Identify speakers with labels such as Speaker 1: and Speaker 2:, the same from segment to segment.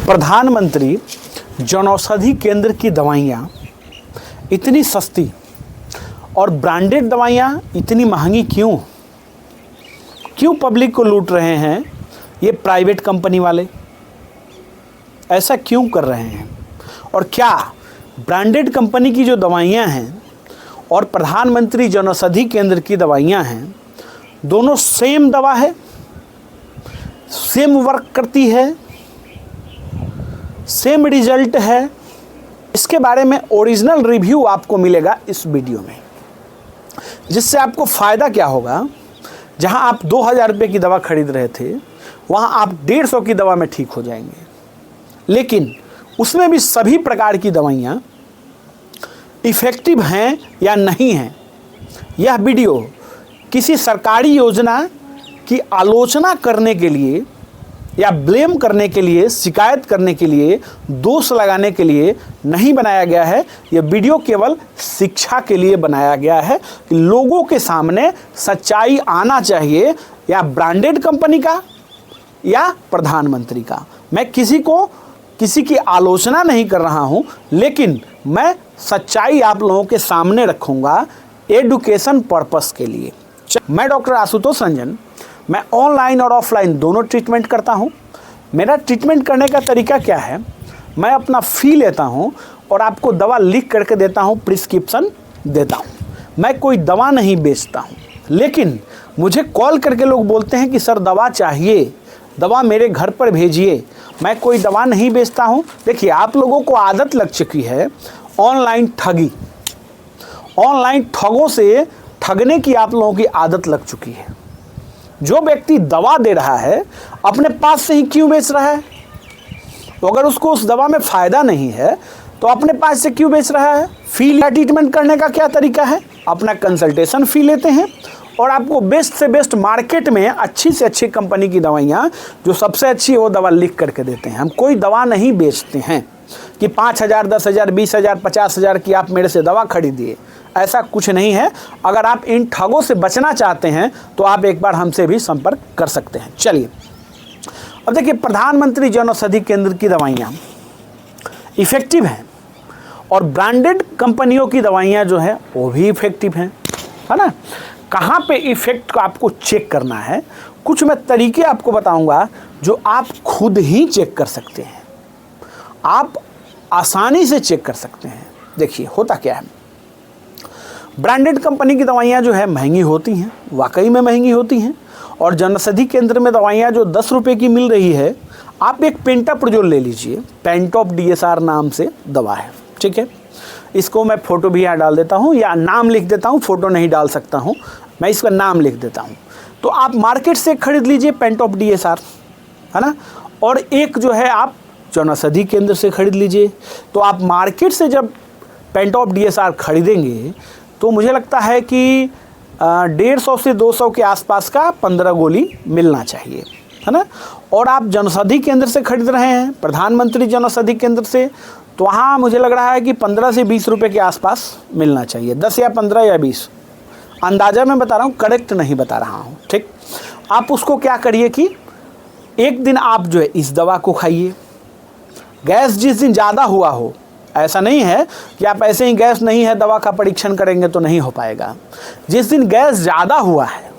Speaker 1: प्रधानमंत्री जनौषधि केंद्र की दवाइयाँ इतनी सस्ती और ब्रांडेड दवाइयाँ इतनी महंगी क्यों पब्लिक को लूट रहे हैं ये प्राइवेट कंपनी वाले? ऐसा क्यों कर रहे हैं? और क्या ब्रांडेड कंपनी की जो दवाइयाँ हैं और प्रधानमंत्री जनौषधि केंद्र की दवाइयाँ हैं, दोनों सेम दवा है, सेम वर्क करती है, सेम रिजल्ट है? इसके बारे में ओरिजिनल रिव्यू आपको मिलेगा इस वीडियो में, जिससे आपको फ़ायदा क्या होगा। जहां आप 2000 रुपये की दवा खरीद रहे थे, वहां आप 150 की दवा में ठीक हो जाएंगे। लेकिन उसमें भी सभी प्रकार की दवाइयाँ इफ़ेक्टिव हैं या नहीं हैं, यह वीडियो किसी सरकारी योजना की आलोचना करने के लिए या ब्लेम करने के लिए, शिकायत करने के लिए, दोष लगाने के लिए नहीं बनाया गया है। यह वीडियो केवल शिक्षा के लिए बनाया गया है कि लोगों के सामने सच्चाई आना चाहिए, या ब्रांडेड कंपनी का या प्रधानमंत्री का। मैं किसी की आलोचना नहीं कर रहा हूं, लेकिन मैं सच्चाई आप लोगों के सामने रखूंगा एडुकेशन पर्पस के लिए। मैं डॉक्टर आशुतोष रंजन, मैं ऑनलाइन और ऑफलाइन दोनों ट्रीटमेंट करता हूं। मेरा ट्रीटमेंट करने का तरीका क्या है, मैं अपना फ़ी लेता हूं और आपको दवा लिख करके देता हूं, प्रिस्क्रिप्शन देता हूं। मैं कोई दवा नहीं बेचता हूं, लेकिन मुझे कॉल करके लोग बोलते हैं कि सर दवा चाहिए, दवा मेरे घर पर भेजिए। मैं कोई दवा नहीं बेचता हूं। देखिए, आप लोगों को आदत लग चुकी है ऑनलाइन ठगी, ऑनलाइन ठगों से ठगने की आप लोगों की आदत लग चुकी है। जो व्यक्ति दवा दे रहा है अपने पास से ही क्यों बेच रहा है? तो अगर उसको उस दवा में फ़ायदा नहीं है तो अपने पास से क्यों बेच रहा है? फ़ी या ट्रीटमेंट करने का क्या तरीका है? अपना कंसल्टेशन फ़ी लेते हैं और आपको बेस्ट से बेस्ट मार्केट में अच्छी से अच्छी कंपनी की दवाइयाँ, जो सबसे अच्छी है वो दवा लिख करके देते हैं। हम कोई दवा नहीं बेचते हैं कि 5000, 10,000, 20,000, 50,000 की आप मेरे से दवा खरीदिए, ऐसा कुछ नहीं है। अगर आप इन ठगों से बचना चाहते हैं तो आप एक बार हमसे भी संपर्क कर सकते हैं। चलिए, अब देखिए, प्रधानमंत्री जनौषधि केंद्र की दवाइयाँ इफ़ेक्टिव हैं और ब्रांडेड कंपनियों की दवाइयाँ जो हैं वो भी इफ़ेक्टिव हैं, है ना। कहाँ पे इफ़ेक्ट को आपको चेक करना है, कुछ मैं तरीके आपको बताऊंगा जो आप खुद ही चेक कर सकते हैं, आप आसानी से चेक कर सकते हैं। देखिए, होता क्या है, ब्रांडेड कंपनी की दवाइयाँ जो है महंगी होती हैं, वाकई में महंगी होती हैं। और जनौषधि केंद्र में दवाइयाँ जो 10 रुपये की मिल रही है, आप एक पेंटाप्रोजोल ले लीजिए, पेंटॉप DSR नाम से दवा है, ठीक है। इसको मैं फ़ोटो भी यहाँ डाल देता हूँ या नाम लिख देता हूँ, फ़ोटो नहीं डाल सकता हूँ, मैं इसका नाम लिख देता हूँ। तो आप मार्केट से खरीद लीजिए पेंटॉप DSR, है ना। और एक जो है आप जनौषधि केंद्र से खरीद लीजिए। तो आप मार्केट से जब पेंटॉप DSR खरीदेंगे तो मुझे लगता है कि 150 से 200 के आसपास का 15 गोली मिलना चाहिए, है ना। और आप जनौषधि केंद्र से खरीद रहे हैं, प्रधानमंत्री जनौषधि केंद्र से, तो वहाँ मुझे लग रहा है कि 15 से 20 रुपये के आसपास मिलना चाहिए। 10 या 15 या 20, अंदाज़ा मैं बता रहा हूँ, करेक्ट नहीं बता रहा हूँ, ठीक। आप उसको क्या करिए कि एक दिन आप जो है इस दवा को खाइए। गैस जिस दिन ज़्यादा हुआ हो, ऐसा नहीं है कि आप ऐसे ही गैस नहीं है दवा का परीक्षण करेंगे तो नहीं हो पाएगा। जिस दिन गैस ज़्यादा हुआ है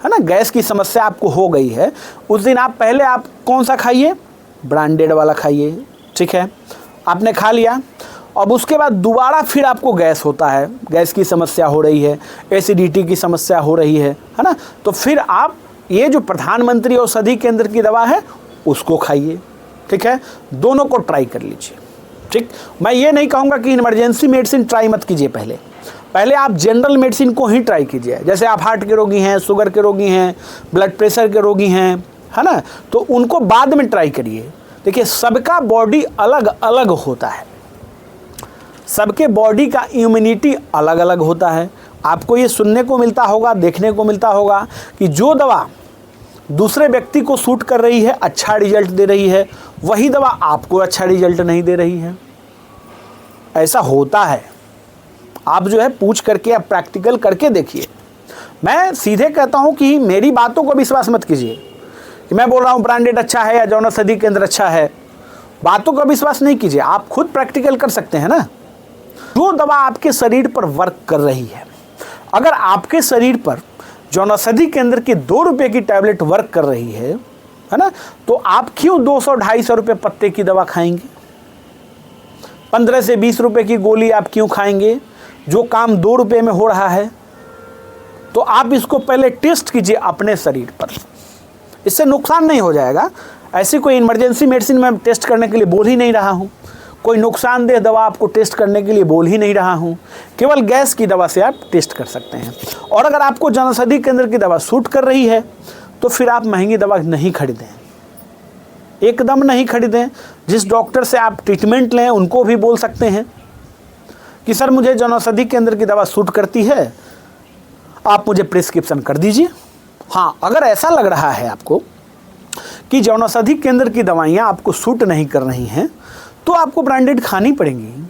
Speaker 1: ना, गैस की समस्या आपको हो गई है, उस दिन आप पहले आप कौन सा खाइए, ब्रांडेड वाला खाइए, ठीक है। आपने खा लिया, अब उसके बाद दोबारा फिर आपको गैस होता है, गैस की समस्या हो रही है, एसिडिटी की समस्या हो रही है ना, तो फिर आप ये जो प्रधानमंत्री औषधि केंद्र की दवा है उसको खाइए, ठीक है। दोनों को ट्राई कर लीजिए, ठीक। मैं ये नहीं कहूँगा कि इमरजेंसी मेडिसिन ट्राई मत कीजिए, पहले आप जनरल मेडिसिन को ही ट्राई कीजिए। जैसे आप हार्ट के रोगी हैं, शुगर के रोगी हैं, ब्लड प्रेशर के रोगी हैं, है ना, तो उनको बाद में ट्राई करिए। देखिए, सबका बॉडी अलग अलग होता है, सबके बॉडी का इम्यूनिटी अलग अलग होता है। आपको ये सुनने को मिलता होगा, देखने को मिलता होगा कि जो दवा दूसरे व्यक्ति को सूट कर रही है, अच्छा रिजल्ट दे रही है, वही दवा आपको अच्छा रिजल्ट नहीं दे रही है। ऐसा होता है, आप जो है पूछ करके, आप प्रैक्टिकल करके देखिए। मैं सीधे कहता हूं कि मेरी बातों को विश्वास मत कीजिए कि मैं बोल रहा हूं ब्रांडेड अच्छा है या जनौषधि केंद्र अच्छा है। बातों का विश्वास नहीं कीजिए, आप खुद प्रैक्टिकल कर सकते हैं ना। जो दवा आपके शरीर पर वर्क कर रही है, अगर आपके शरीर पर जन औषधि केंद्र की 2 रुपये की टैबलेट वर्क कर रही है ना, तो आप क्यों 200-250 रुपये पत्ते की दवा खाएंगे? 15 से 20 रुपये की गोली आप क्यों खाएंगे जो काम 2 रुपये में हो रहा है? तो आप इसको पहले टेस्ट कीजिए अपने शरीर पर, इससे नुकसान नहीं हो जाएगा। ऐसी कोई इमरजेंसी मेडिसिन में टेस्ट करने के लिए बोल ही नहीं रहा हूँ, कोई नुकसानदेह दवा आपको टेस्ट करने के लिए बोल ही नहीं रहा हूँ। केवल गैस की दवा से आप टेस्ट कर सकते हैं। और अगर आपको जन औषधि केंद्र की दवा सूट कर रही है तो फिर आप महंगी दवा नहीं खरीदें, एकदम नहीं खरीदें। जिस डॉक्टर से आप ट्रीटमेंट लें उनको भी बोल सकते हैं कि सर मुझे जन औषधि केंद्र की दवा सूट करती है, आप मुझे प्रिस्क्रिप्शन कर दीजिए। हाँ, अगर ऐसा लग रहा है आपको कि जन औषधि केंद्र की दवाइयाँ आपको सूट नहीं कर रही हैं तो आपको ब्रांडेड खानी पड़ेंगी।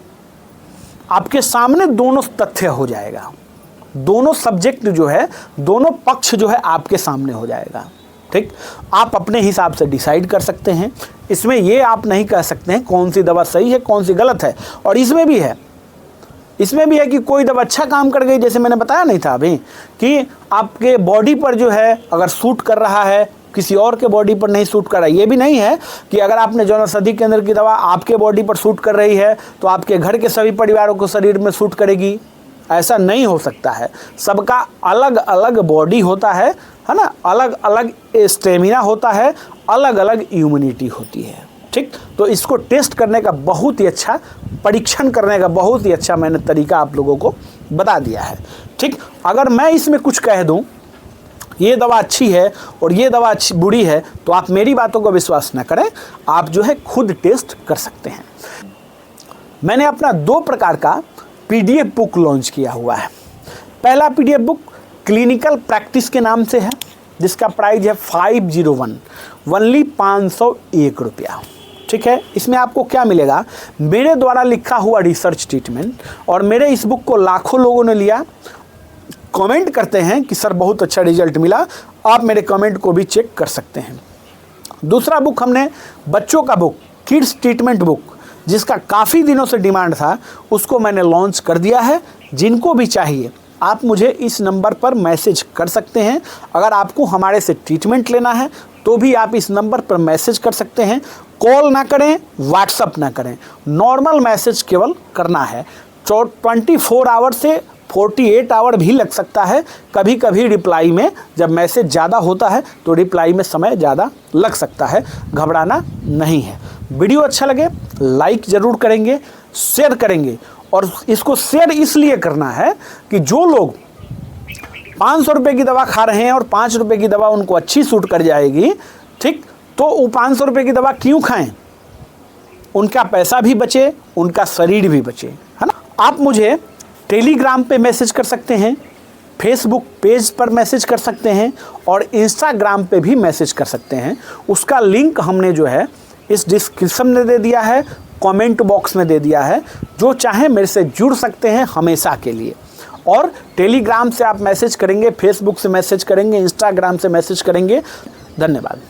Speaker 1: आपके सामने दोनों तथ्य हो जाएगा, दोनों सब्जेक्ट जो है, दोनों पक्ष जो है आपके सामने हो जाएगा। ठीक, आप अपने हिसाब से डिसाइड कर सकते हैं। इसमें ये आप नहीं कह सकते हैं कौन सी दवा सही है कौन सी गलत है। और इसमें भी है कि कोई दवा अच्छा काम कर गई, जैसे मैंने बताया नहीं था अभी कि आपके बॉडी पर जो है अगर सूट कर रहा है, किसी और के बॉडी पर नहीं सूट कर रहा है। ये भी नहीं है कि अगर आपने जन औषधि केंद्र की दवा आपके बॉडी पर सूट कर रही है तो आपके घर के सभी परिवारों को शरीर में सूट करेगी, ऐसा नहीं हो सकता है। सबका अलग अलग बॉडी होता है ना, अलग अलग स्टेमिना होता है, अलग अलग इम्यूनिटी होती है। ठीक, तो इसको टेस्ट करने का बहुत ही अच्छा, परीक्षण करने का बहुत ही अच्छा मैंने तरीका आप लोगों को बता दिया है। ठीक, अगर मैं इसमें कुछ कह दूं ये दवा अच्छी है और ये दवा अच्छी बुरी है तो आप मेरी बातों को विश्वास न करें, आप जो है खुद टेस्ट कर सकते हैं। मैंने अपना 2 प्रकार का PDF बुक लॉन्च किया हुआ है। पहला PDF बुक क्लिनिकल प्रैक्टिस के नाम से है, जिसका प्राइस है 501 ओनली 501 रुपया। ठीक है, इसमें आपको क्या मिलेगा? मेरे द्वारा लिखा हुआ रिसर्च ट्रीटमेंट, और मेरे इस बुक को लाखों लोगों ने लिया, कमेंट करते हैं कि सर बहुत अच्छा रिजल्ट मिला। आप मेरे कमेंट को भी चेक कर सकते हैं। दूसरा बुक हमने बच्चों का बुक, किड्स ट्रीटमेंट बुक, जिसका काफ़ी दिनों से डिमांड था, उसको मैंने लॉन्च कर दिया है। जिनको भी चाहिए आप मुझे इस नंबर पर मैसेज कर सकते हैं। अगर आपको हमारे से ट्रीटमेंट लेना है तो भी आप इस नंबर पर मैसेज कर सकते हैं। कॉल ना करें, व्हाट्सअप ना करें, नॉर्मल मैसेज केवल करना है। 24 आवर से 48 आवर भी लग सकता है। कभी कभी रिप्लाई में जब मैसेज ज़्यादा होता है तो रिप्लाई में समय ज़्यादा लग सकता है, घबराना नहीं है। वीडियो अच्छा लगे लाइक ज़रूर करेंगे, शेयर करेंगे। और इसको शेयर इसलिए करना है कि जो लोग 500 रुपये की दवा खा रहे हैं और 5 रुपये की दवा उनको अच्छी सूट कर जाएगी, ठीक, तो वो 500 रुपये की दवा क्यों खाएं? उनका पैसा भी बचे, उनका शरीर भी बचे, है ना। आप मुझे टेलीग्राम पे मैसेज कर सकते हैं, फेसबुक पेज पर मैसेज कर सकते हैं और इंस्टाग्राम पे भी मैसेज कर सकते हैं। उसका लिंक हमने जो है इस डिस्क्रिप्शन में दे दिया है, कमेंट बॉक्स में दे दिया है। जो चाहे मेरे से जुड़ सकते हैं हमेशा के लिए। और टेलीग्राम से आप मैसेज करेंगे, फेसबुक से मैसेज करेंगे, इंस्टाग्राम से मैसेज करेंगे। धन्यवाद।